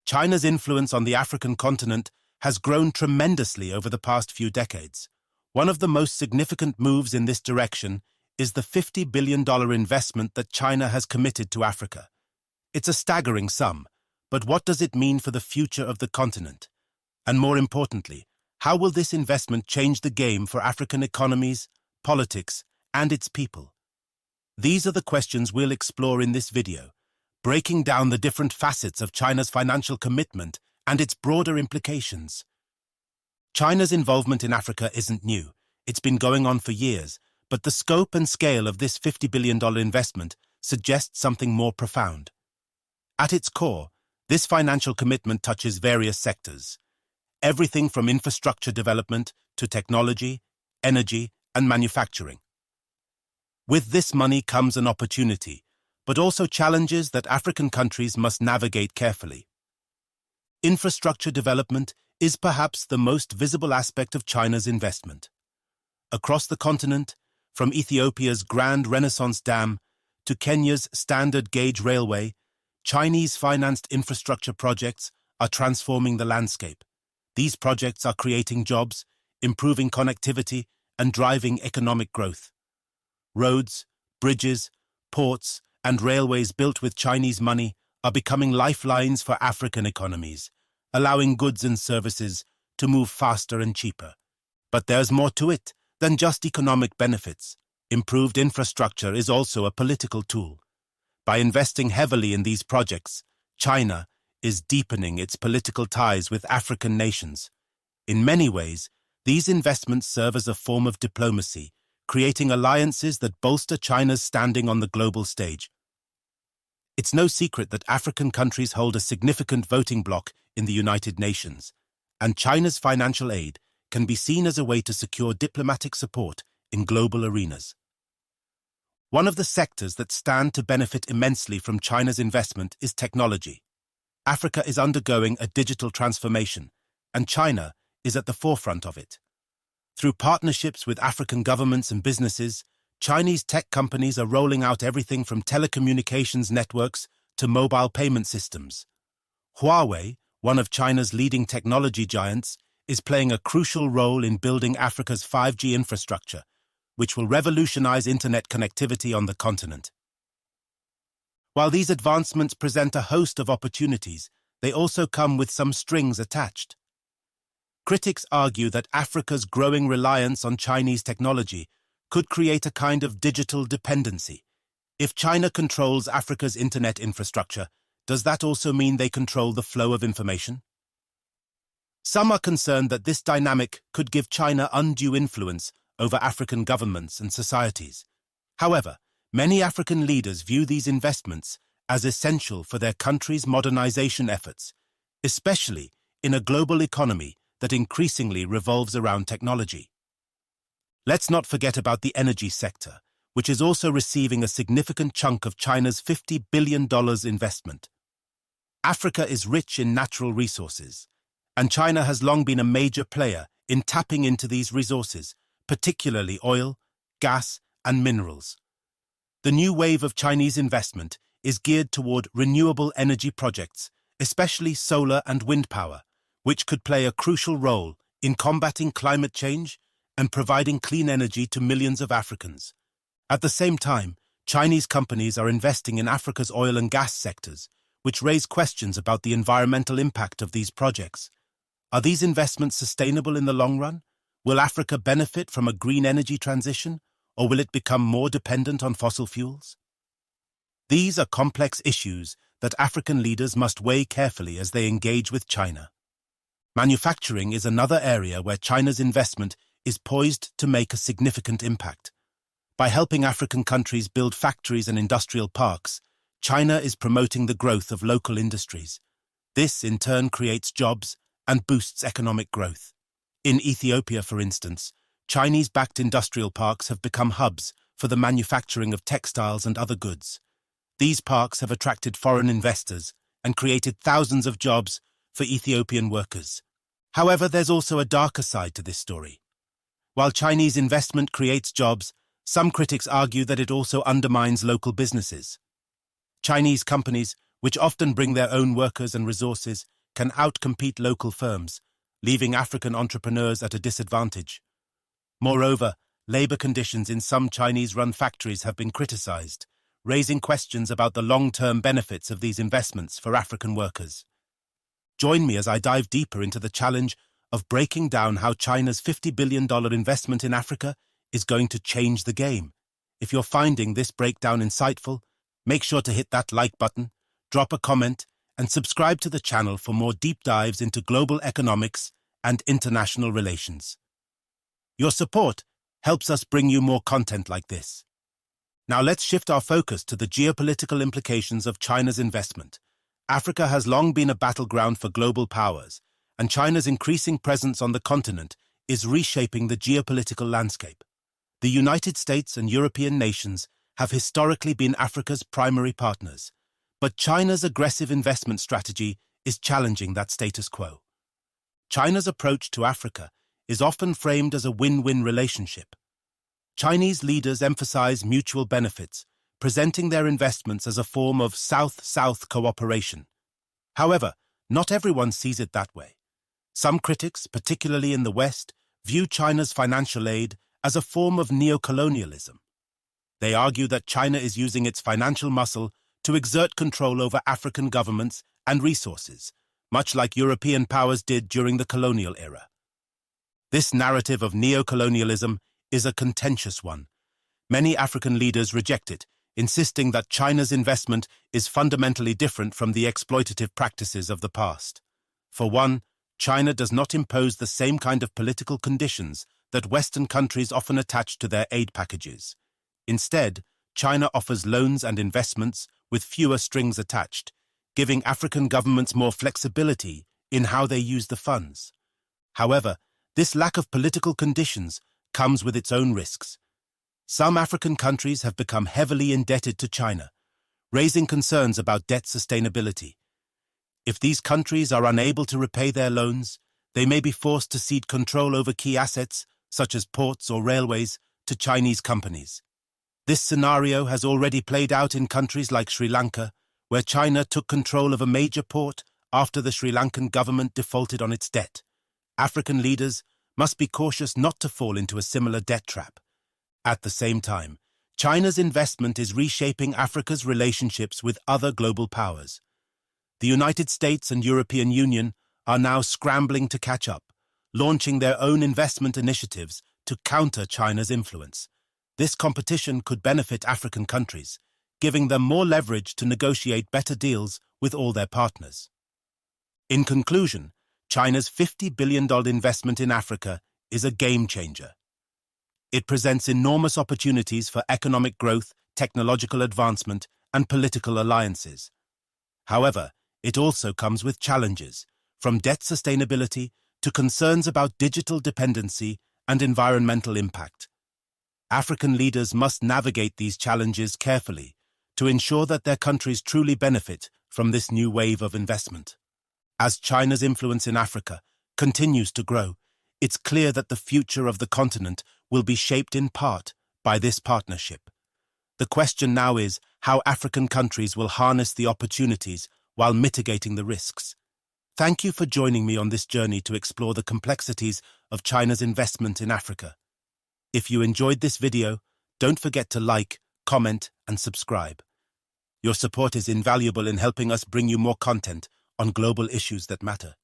China's influence on the African continent has grown tremendously over the past few decades. One of the most significant moves in this direction is the $50 billion investment that China has committed to Africa. It's a staggering sum, but what does it mean for the future of the continent? And more importantly, how will this investment change the game for African economies, politics, and its people? These are the questions we'll explore in this video, breaking down the different facets of China's financial commitment and its broader implications. China's involvement in Africa isn't new. It's been going on for years, but the scope and scale of this $50 billion investment suggests something more profound. At its core, this financial commitment touches various sectors, everything from infrastructure development to technology, energy, and manufacturing. With this money comes an opportunity, but also challenges that African countries must navigate carefully. Infrastructure development is perhaps the most visible aspect of China's investment. Across the continent, from Ethiopia's Grand Renaissance Dam to Kenya's Standard Gauge Railway, Chinese-financed infrastructure projects are transforming the landscape. These projects are creating jobs, improving connectivity, and driving economic growth. Roads, bridges, ports, and railways built with Chinese money are becoming lifelines for African economies, allowing goods and services to move faster and cheaper. But there's more to it than just economic benefits. Improved infrastructure is also a political tool. By investing heavily in these projects, China is deepening its political ties with African nations. In many ways, these investments serve as a form of diplomacy, creating alliances that bolster China's standing on the global stage. It's no secret that African countries hold a significant voting bloc in the United Nations, and China's financial aid can be seen as a way to secure diplomatic support in global arenas. One of the sectors that stand to benefit immensely from China's investment is technology. Africa is undergoing a digital transformation, and China is at the forefront of it. Through partnerships with African governments and businesses, Chinese tech companies are rolling out everything from telecommunications networks to mobile payment systems. Huawei, one of China's leading technology giants, is playing a crucial role in building Africa's 5G infrastructure, which will revolutionize internet connectivity on the continent. While these advancements present a host of opportunities, they also come with some strings attached. Critics argue that Africa's growing reliance on Chinese technology could create a kind of digital dependency. If China controls Africa's internet infrastructure, does that also mean they control the flow of information? Some are concerned that this dynamic could give China undue influence over African governments and societies. However, many African leaders view these investments as essential for their country's modernization efforts, especially in a global economy that increasingly revolves around technology. Let's not forget about the energy sector, which is also receiving a significant chunk of China's $50 billion investment. Africa is rich in natural resources, and China has long been a major player in tapping into these resources, particularly oil, gas, and minerals. The new wave of Chinese investment is geared toward renewable energy projects, especially solar and wind power, which could play a crucial role in combating climate change and providing clean energy to millions of Africans. At the same time, Chinese companies are investing in Africa's oil and gas sectors, which raise questions about the environmental impact of these projects. Are these investments sustainable in the long run? Will Africa benefit from a green energy transition, or will it become more dependent on fossil fuels? These are complex issues that African leaders must weigh carefully as they engage with China. Manufacturing is another area where China's investment is poised to make a significant impact. By helping African countries build factories and industrial parks, China is promoting the growth of local industries. This, in turn, creates jobs and boosts economic growth. In Ethiopia, for instance, Chinese-backed industrial parks have become hubs for the manufacturing of textiles and other goods. These parks have attracted foreign investors and created thousands of jobs for Ethiopian workers. However, there's also a darker side to this story. While Chinese investment creates jobs, some critics argue that it also undermines local businesses. Chinese companies, which often bring their own workers and resources, can outcompete local firms, leaving African entrepreneurs at a disadvantage. Moreover, labor conditions in some Chinese-run factories have been criticized, raising questions about the long-term benefits of these investments for African workers. Join me as I dive deeper into the challenge of breaking down how China's $50 billion investment in Africa is going to change the game. If you're finding this breakdown insightful, make sure to hit that like button, drop a comment, and subscribe to the channel for more deep dives into global economics and international relations. Your support helps us bring you more content like this. Now let's shift our focus to the geopolitical implications of China's investment. Africa has long been a battleground for global powers, and China's increasing presence on the continent is reshaping the geopolitical landscape. The United States and European nations have historically been Africa's primary partners, but China's aggressive investment strategy is challenging that status quo. China's approach to Africa is often framed as a win-win relationship. Chinese leaders emphasize mutual benefits, presenting their investments as a form of South-South cooperation. However, not everyone sees it that way. Some critics, particularly in the West, view China's financial aid as a form of neocolonialism. They argue that China is using its financial muscle to exert control over African governments and resources, much like European powers did during the colonial era. This narrative of neocolonialism is a contentious one. Many African leaders reject it, insisting that China's investment is fundamentally different from the exploitative practices of the past. For one, China does not impose the same kind of political conditions that Western countries often attach to their aid packages. Instead, China offers loans and investments with fewer strings attached, giving African governments more flexibility in how they use the funds. However, this lack of political conditions comes with its own risks. Some African countries have become heavily indebted to China, raising concerns about debt sustainability. If these countries are unable to repay their loans, they may be forced to cede control over key assets, such as ports or railways, to Chinese companies. This scenario has already played out in countries like Sri Lanka, where China took control of a major port after the Sri Lankan government defaulted on its debt. African leaders must be cautious not to fall into a similar debt trap. At the same time, China's investment is reshaping Africa's relationships with other global powers. The United States and European Union are now scrambling to catch up, launching their own investment initiatives to counter China's influence. This competition could benefit African countries, giving them more leverage to negotiate better deals with all their partners. In conclusion, China's $50 billion investment in Africa is a game-changer. It presents enormous opportunities for economic growth, technological advancement, and political alliances. However, it also comes with challenges, from debt sustainability to concerns about digital dependency and environmental impact. African leaders must navigate these challenges carefully to ensure that their countries truly benefit from this new wave of investment. As China's influence in Africa continues to grow, it's clear that the future of the continent will be shaped in part by this partnership. The question now is how African countries will harness the opportunities while mitigating the risks. Thank you for joining me on this journey to explore the complexities of China's investment in Africa. If you enjoyed this video, don't forget to like, comment, and subscribe. Your support is invaluable in helping us bring you more content on global issues that matter.